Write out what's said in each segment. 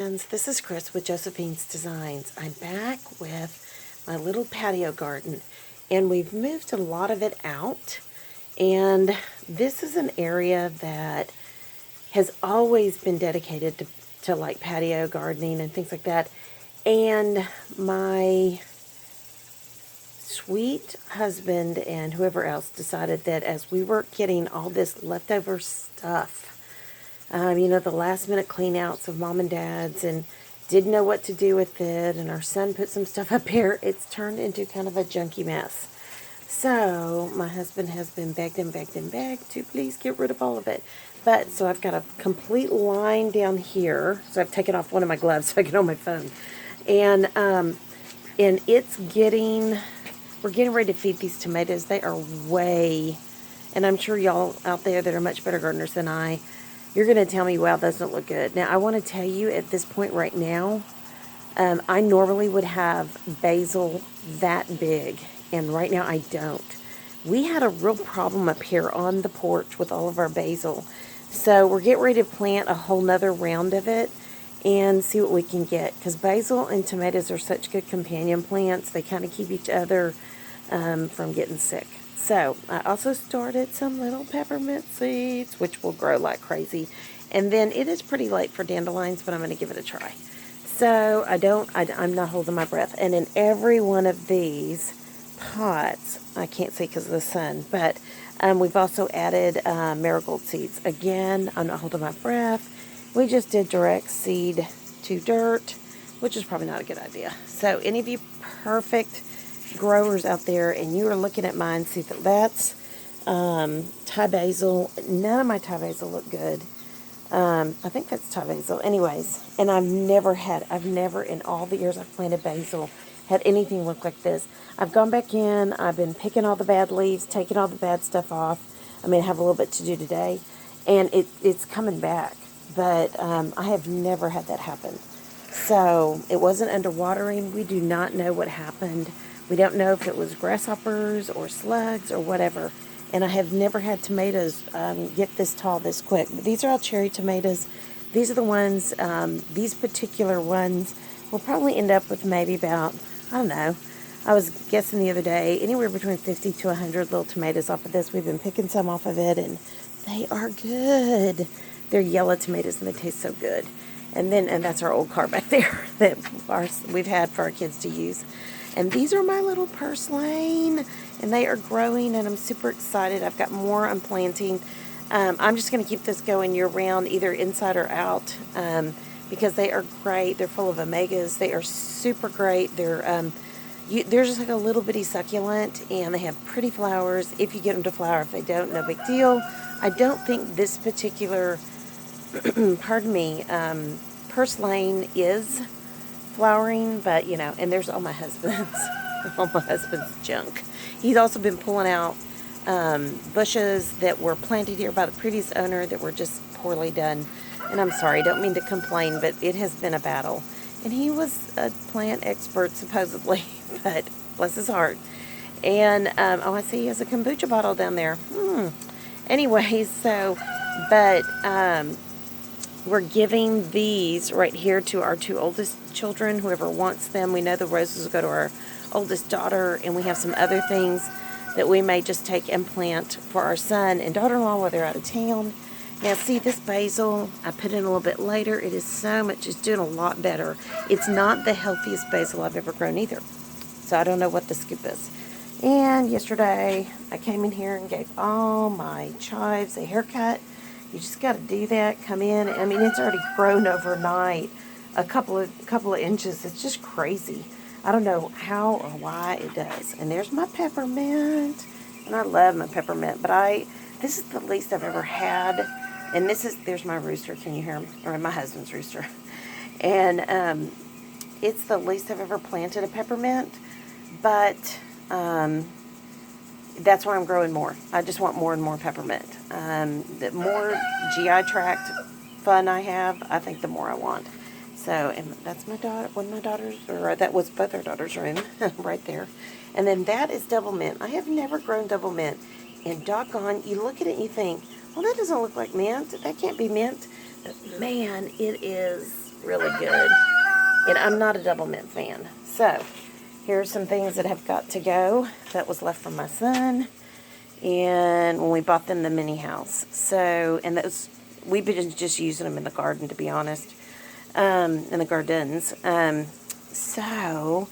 This is Chris with Josephine's Designs. I'm back with my little patio garden, and we've moved a lot of it out, and this is an area that has always been dedicated to like patio gardening and things like that. And my sweet husband and whoever else decided that as we were getting all this leftover stuff, the last minute clean outs of mom and dad's, and didn't know what to do with it, and our son put some stuff up here, it's turned into kind of a junky mess. So my husband has been begged to please get rid of all of it. But so I've got a complete line down here. So I've taken off one of my gloves so I get on my phone. And we're getting ready to feed these tomatoes. They are and I'm sure y'all out there that are much better gardeners than I, you're going to tell me, wow, those don't look good. Now, I want to tell you at this point right now, I normally would have basil that big, and right now I don't. We had a real problem up here on the porch with all of our basil. So we're getting ready to plant a whole nother round of it and see what we can get. Because basil and tomatoes are such good companion plants. They kind of keep each other from getting sick. So I also started some little peppermint seeds, which will grow like crazy. And then it is pretty late for dandelions, but I'm going to give it a try. So I'm not holding my breath. And in every one of these pots, I can't see because of the sun, but we've also added marigold seeds. Again, I'm not holding my breath. We just did direct seed to dirt, which is probably not a good idea. So any of you perfect growers out there and you are looking at mine, see that that's Thai basil. None of my Thai basil look good. I think that's Thai basil. Anyways, and I've never in all the years I've planted basil had anything look like this. I've gone back in, I've been picking all the bad leaves, taking all the bad stuff off. I mean, I have a little bit to do today, and it's coming back, but I have never had that happen. So it wasn't underwatering. We do not know what happened. We don't know if it was grasshoppers or slugs or whatever. And I have never had tomatoes get this tall this quick. But these are all cherry tomatoes. These are the ones, these particular ones will probably end up with maybe about, I don't know, I was guessing the other day, anywhere between 50 to 100 little tomatoes off of this. We've been picking some off of it, and they are good. They're yellow tomatoes, and they taste so good. And that's our old car back there that we've had for our kids to use. And these are my little purslane, and they are growing, and I'm super excited. I've got more I'm planting. I'm just going to keep this going year-round, either inside or out, because they are great. They're full of omegas. They are super great. They're just like a little bitty succulent, and they have pretty flowers if you get them to flower. If they don't, no big deal. I don't think this particular, purslane is flowering, but and there's all my husband's junk. He's also been pulling out bushes that were planted here by the previous owner that were just poorly done. And I'm sorry, don't mean to complain, but it has been a battle. And he was a plant expert supposedly, but bless his heart. And I see he has a kombucha bottle down there. Anyways, we're giving these right here to our two oldest children, whoever wants them. We know the roses will go to our oldest daughter, and we have some other things that we may just take and plant for our son and daughter-in-law while they're out of town. Now, see this basil, I put in a little bit later. It is it's doing a lot better. It's not the healthiest basil I've ever grown either. So I don't know what the scoop is. And yesterday, I came in here and gave all my chives a haircut. You just got to do that. Come in. I mean, it's already grown overnight a couple of inches. It's just crazy. I don't know how or why it does. And there's my peppermint. And I love my peppermint. But this is the least I've ever had. And there's my rooster. Can you hear him? Or my husband's rooster. And it's the least I've ever planted a peppermint. But that's why I'm growing more. I just want more and more peppermint. The more GI tract fun I have, I think the more I want. So, and that's my daughter, one of my daughters, or that was both our daughters' room, right there. And then that is double mint. I have never grown double mint. And doggone, you look at it and you think, well, that doesn't look like mint. That can't be mint. But man, it is really good. And I'm not a double mint fan. So, here's some things that have got to go that was left from my son. And when we bought them the mini house. So, and those, we've been just using them in the garden, to be honest. In the gardens. So,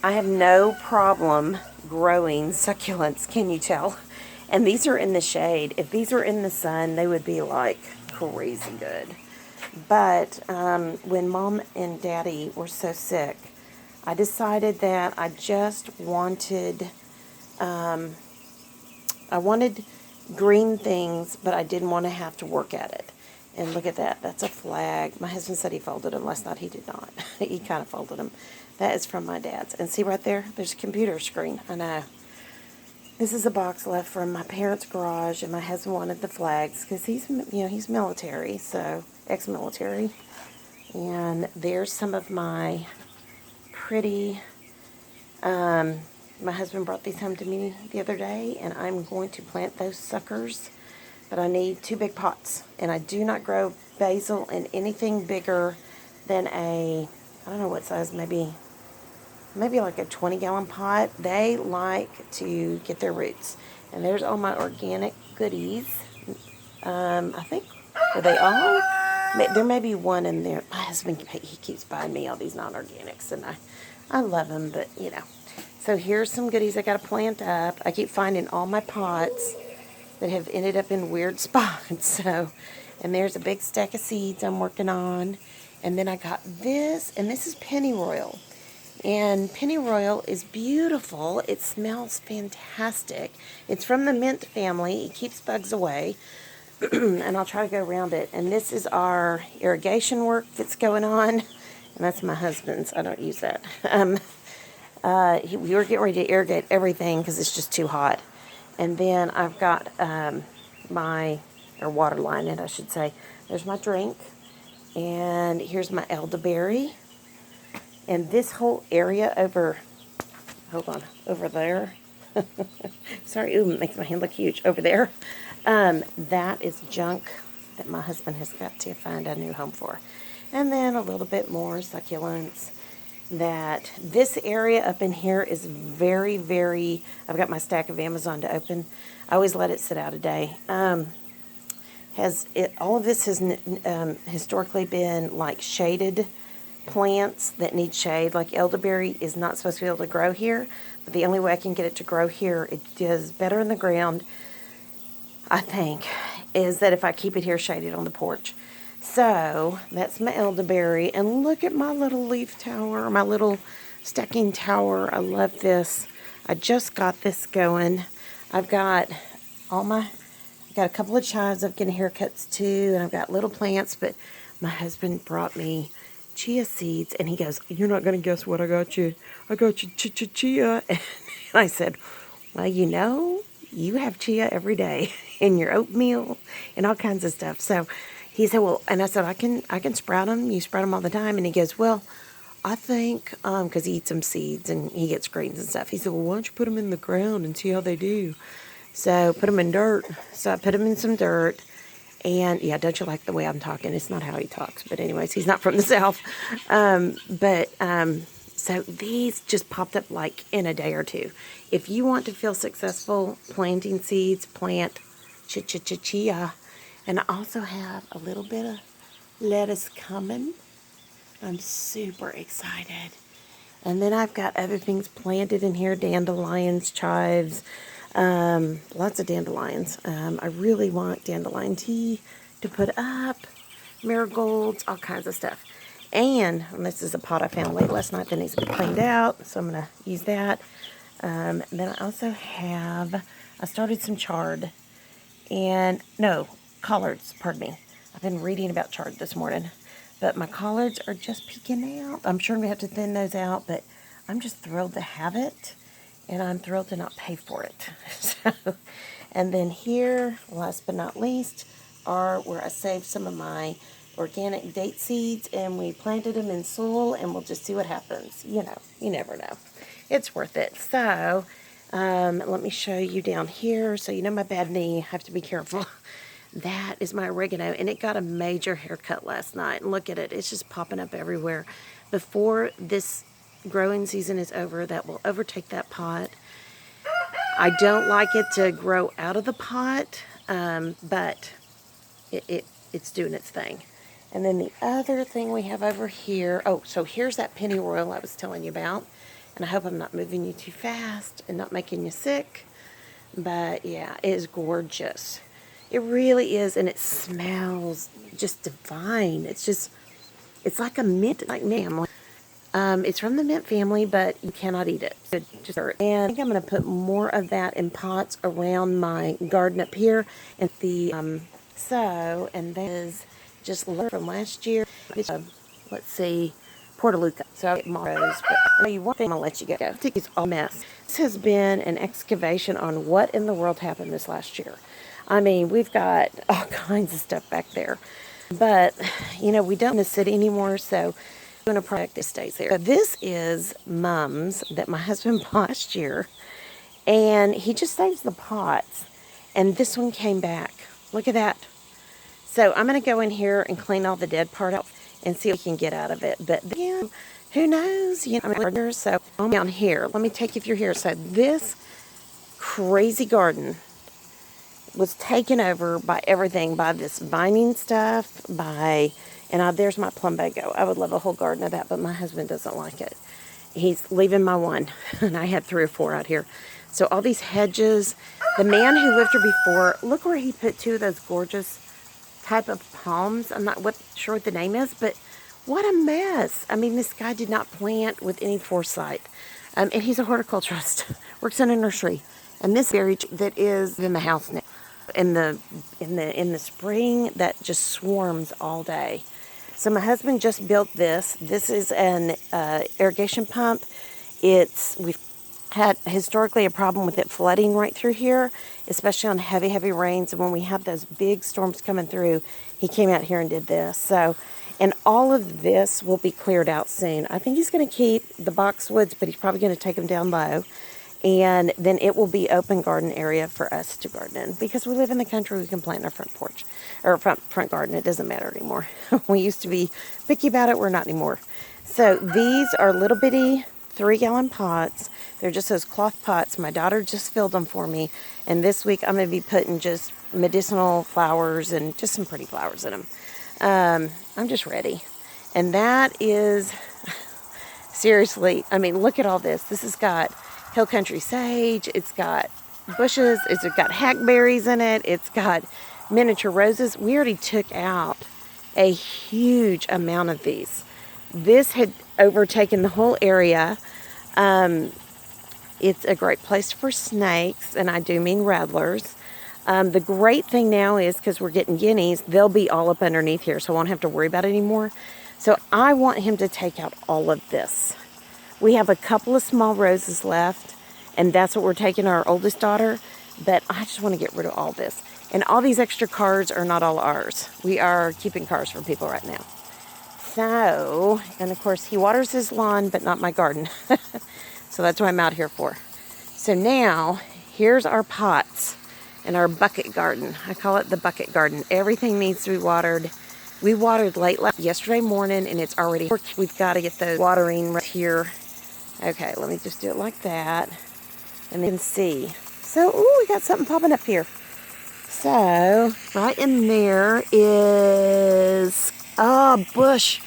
I have no problem growing succulents, can you tell? And these are in the shade. If these were in the sun, they would be like crazy good. But when Mom and Daddy were so sick, I decided that I just wanted, I wanted green things, but I didn't want to have to work at it. And look at that. That's a flag. My husband said he folded them last night. He did not. He kind of folded them. That is from my dad's. And see right there? There's a computer screen. I know. This is a box left from my parents' garage, and my husband wanted the flags because he's, he's military, so ex-military. And there's some of my pretty, my husband brought these home to me the other day, and I'm going to plant those suckers. But I need 2 big pots, and I do not grow basil in anything bigger than a, I don't know what size, maybe like a 20-gallon pot. They like to get their roots. And there's all my organic goodies. I think, are they all? There may be one in there. My husband, he keeps buying me all these non-organics, and I love them, but, So here's some goodies I got to plant up. I keep finding all my pots that have ended up in weird spots. So, and there's a big stack of seeds I'm working on. And then I got this, and this is pennyroyal. And pennyroyal is beautiful. It smells fantastic. It's from the mint family. It keeps bugs away. And I'll try to go around it. And this is our irrigation work that's going on. And that's my husband's. I don't use that. We were getting ready to irrigate everything because it's just too hot. And then I've got water line it, I should say. There's my drink. And here's my elderberry. And this whole area over there. Sorry, ooh, it makes my hand look huge. Over there. That is junk that my husband has got to find a new home for. And then a little bit more succulents. That this area up in here is very, very, I've got my stack of Amazon to open. I always let it sit out a day. All of this has historically been like shaded plants that need shade. Like elderberry is not supposed to be able to grow here, but the only way I can get it to grow here, it does better in the ground, I think, is that if I keep it here shaded on the porch. So, that's my elderberry. And look at my little leaf tower, my little stacking tower. I love this. I just got this going. I've got a couple of chives of getting haircuts too. And I've got little plants. But my husband brought me chia seeds. And he goes, "You're not going to guess what I got you. I got you chia." And I said, "Well, you have chia every day in your oatmeal and all kinds of stuff." So, he said, "Well," and I said, I can sprout them. You sprout them all the time." And he goes, "Well, I think," because he eats some seeds and he gets greens and stuff. He said, "Well, why don't you put them in the ground and see how they do?" So, put them in dirt. So, I put them in some dirt. And, yeah, don't you like the way I'm talking? It's not how he talks. But anyways, he's not from the South. So, these just popped up like in a day or two. If you want to feel successful planting seeds, plant chia. And I also have a little bit of lettuce coming. I'm super excited. And then I've got other things planted in here. Dandelions, chives, lots of dandelions. I really want dandelion tea to put up. Marigolds, all kinds of stuff. And this is a pot I found late last night that needs to be cleaned out. So I'm going to use that. Then I also I started some chard. Collards, pardon me. I've been reading about chard this morning. But my collards are just peeking out. I'm sure I'm going to have to thin those out, but I'm just thrilled to have it. And I'm thrilled to not pay for it. And then here, last but not least, are where I saved some of my organic date seeds. And we planted them in soil, and we'll just see what happens. You never know. It's worth it. So, let me show you down here. So, my bad knee. I have to be careful. That is my oregano, and it got a major haircut last night. And look at it, it's just popping up everywhere. Before this growing season is over, that will overtake that pot. I don't like it to grow out of the pot, but it's doing its thing. And then the other thing we have over here, oh, so here's that pennyroyal I was telling you about. And I hope I'm not moving you too fast and not making you sick. But yeah, it is gorgeous. It really is, and it smells just divine. It's like a mint, like mint. It's from the mint family, but you cannot eat it. And I think I'm going to put more of that in pots around my garden up here. And and that is just from last year. It's, let's see, Portaluca. So I'll get more of those. But I tell you one thing, I'm going to let you go. I think it's all a mess. This has been an excavation on what in the world happened this last year. I mean, we've got all kinds of stuff back there. But, you know, we don't in the city anymore, so doing a project that stays there. So this is mums that my husband bought last year, and he just saves the pots. And this one came back. Look at that. So I'm going to go in here and clean all the dead part out and see what we can get out of it. But then, who knows? You know, I'm a gardener, so I'm down here. Let me take you through here. So this crazy garden was taken over by everything, by this vining stuff, and there's my plumbago. I would love a whole garden of that, but my husband doesn't like it. He's leaving my one, and I had 3 or 4 out here. So all these hedges, the man who lived here before, look where he put 2 of those gorgeous type of palms. I'm not sure what the name is, but what a mess. I mean, this guy did not plant with any foresight. And he's a horticulturist, works in a nursery. And this berry that is in the house now. In the spring, that just swarms all day. So my husband just built this. This is an irrigation pump. We've had historically a problem with it flooding right through here, especially on heavy rains. And when we had those big storms coming through, he came out here and did this. So, and all of this will be cleared out soon. I think he's going to keep the boxwoods, but he's probably going to take them down low. And then it will be open garden area for us to garden in. Because we live in the country, we can plant in our front porch. Or front garden. It doesn't matter anymore. We used to be picky about it. We're not anymore. So these are little bitty 3-gallon pots. They're just those cloth pots. My daughter just filled them for me. And this week I'm going to be putting just medicinal flowers and just some pretty flowers in them. I'm just ready. And that is... seriously, I mean, look at all this. This has got hill country sage, it's got bushes, it's got hackberries in it, it's got miniature roses. We already took out a huge amount of these. This had overtaken the whole area. It's a great place for snakes, and I do mean rattlers. The great thing now is, because we're getting guineas, they'll be all up underneath here, so I won't have to worry about it anymore. So I want him to take out all of this. We have a couple of small roses left, and that's what we're taking our oldest daughter, but I just want to get rid of all this. And all these extra cars are not all ours. We are keeping cars for people right now. So, and of course he waters his lawn, but not my garden. So that's what I'm out here for. So now, here's our pots and our bucket garden. I call it the bucket garden. Everything needs to be watered. We watered yesterday morning, and it's already, we've got to get those watering right here. Okay, let me just do it like that. And then see. So, ooh, we got something popping up here. So, right in there is, bush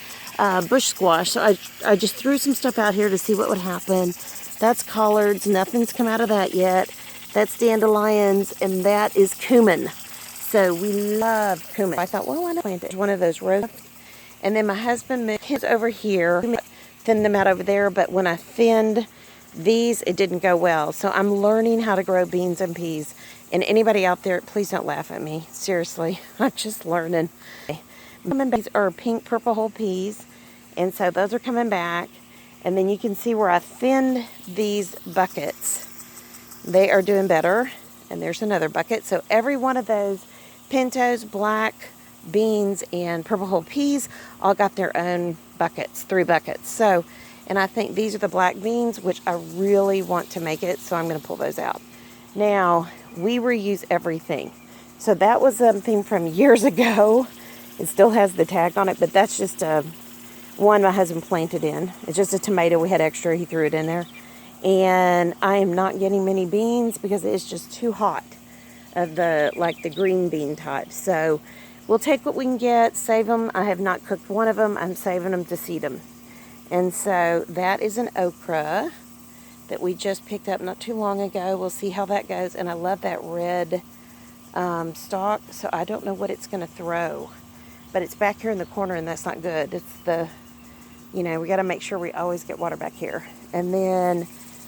squash. So I just threw some stuff out here to see what would happen. That's collards. Nothing's come out of that yet. That's dandelions, and that is cumin. So we love cumin. I thought, well, why not plant it? One of those roses. And then my husband moved his over here. Thinned them out over there, but when I thinned these, it didn't go well. So I'm learning how to grow beans and peas. And anybody out there, please don't laugh at me. Seriously, I'm just learning. These are pink purple whole peas, and so those are coming back. And then you can see where I thinned these buckets. They are doing better. And there's another bucket. So every one of those pintos, black beans, and purple whole peas all got their own buckets, 3 buckets. So, and I think these are the black beans, which I really want to make it, so I'm going to pull those out. Now, we reuse everything. So that was something from years ago. It still has the tag on it, but that's just one my husband planted in. It's just a tomato we had extra. He threw it in there. And I am not getting many beans because it's just too hot of the green bean type. So we'll take what we can get, save them. I have not cooked one of them. I'm saving them to seed them. And so that is an okra that we just picked up not too long ago. We'll see how that goes. And I love that red stalk, so I don't know what it's going to throw. But it's back here in the corner, and that's not good. It's the, we got to make sure we always get water back here. And then,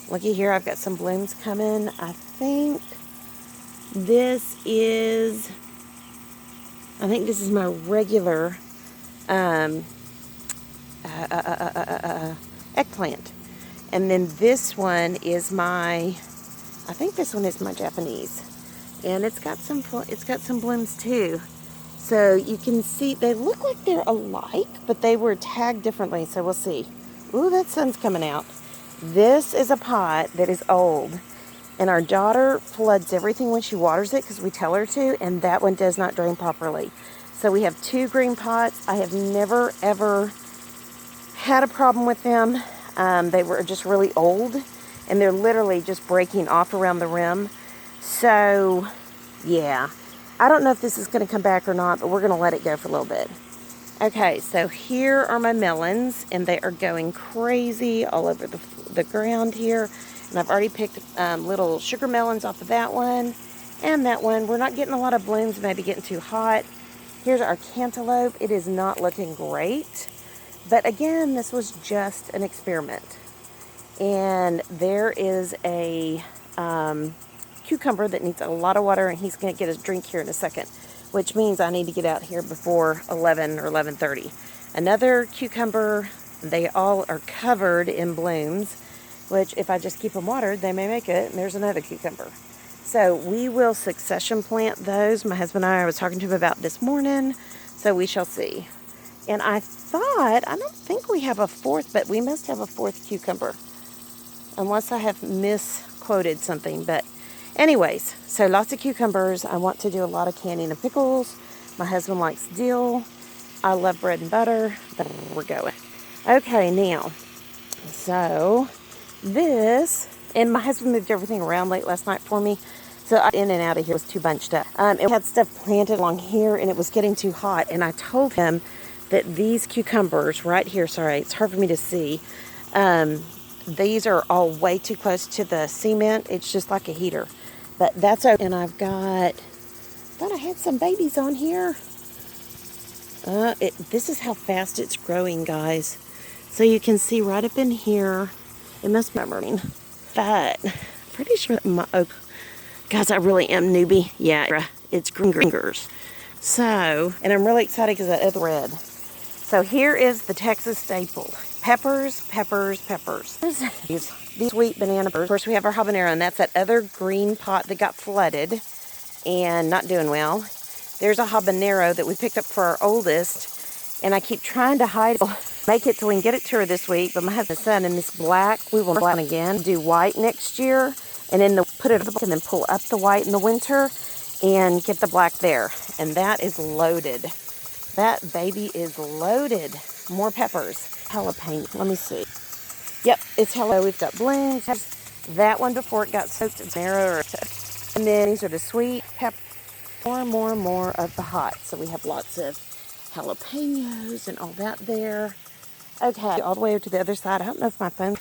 looky here, I've got some blooms coming. I think this is my regular eggplant. And then this one is I think this one is my Japanese. And it's got some blooms too. So you can see, they look like they're alike, but they were tagged differently, so we'll see. Ooh, that sun's coming out. This is a pot that is old, and our daughter floods everything when she waters it because we tell her to, and that one does not drain properly. So we have 2 green pots. I have never, ever had a problem with them. They were just really old, and they're literally just breaking off around the rim. So, yeah. I don't know if this is going to come back or not, but we're going to let it go for a little bit. Okay, so here are my melons, and they are going crazy all over the ground here. And I've already picked little sugar melons off of that one and that one. We're not getting a lot of blooms, maybe getting too hot. Here's our cantaloupe. It is not looking great. But again, this was just an experiment. And there is a cucumber that needs a lot of water, and he's going to get his drink here in a second, which means I need to get out here before 11 or 11:30. Another cucumber, they all are covered in blooms, which if I just keep them watered, they may make it. And there's another cucumber. So we will succession plant those. My husband and I was talking to him about this morning, so we shall see. And I don't think we have a 4th, but we must have a 4th cucumber, unless I have misquoted something. But anyways, so lots of cucumbers. I want to do a lot of canning of pickles. My husband likes dill. I love bread and butter, but we're going. Okay, now, so this, and my husband moved everything around late last night for me, so in and out of here was too bunched up. It had stuff planted along here, and it was getting too hot, and I told him that these cucumbers right here, sorry, it's hard for me to see, these are all way too close to the cement. It's just like a heater. But that's okay. And I thought I had some babies on here. This is how fast it's growing, guys. So you can see right up in here. It must be burning. But pretty sure guys, I really am newbie. Yeah, it's gringers. So, and I'm really excited because that other red. So here is the Texas staple. Peppers, peppers, peppers. These sweet banana peppers. Of course, we have our habanero, and that's that other green pot that got flooded and not doing well. There's a habanero that we picked up for our oldest, and I keep trying to hide it, make it so we can get it to her this week, but my husband said in this black, we will black again, do white next year, and then put it up and then pull up the white in the winter and get the black there. And that is loaded. That baby is loaded. More peppers. Jalapeno. Let me see. Yep, it's hello. We've got blooms. That one before it got soaked in narrow. And then these are the sweet pepper. More of the hot. So we have lots of jalapenos and all that there. Okay, all the way over to the other side. I don't know if my phone.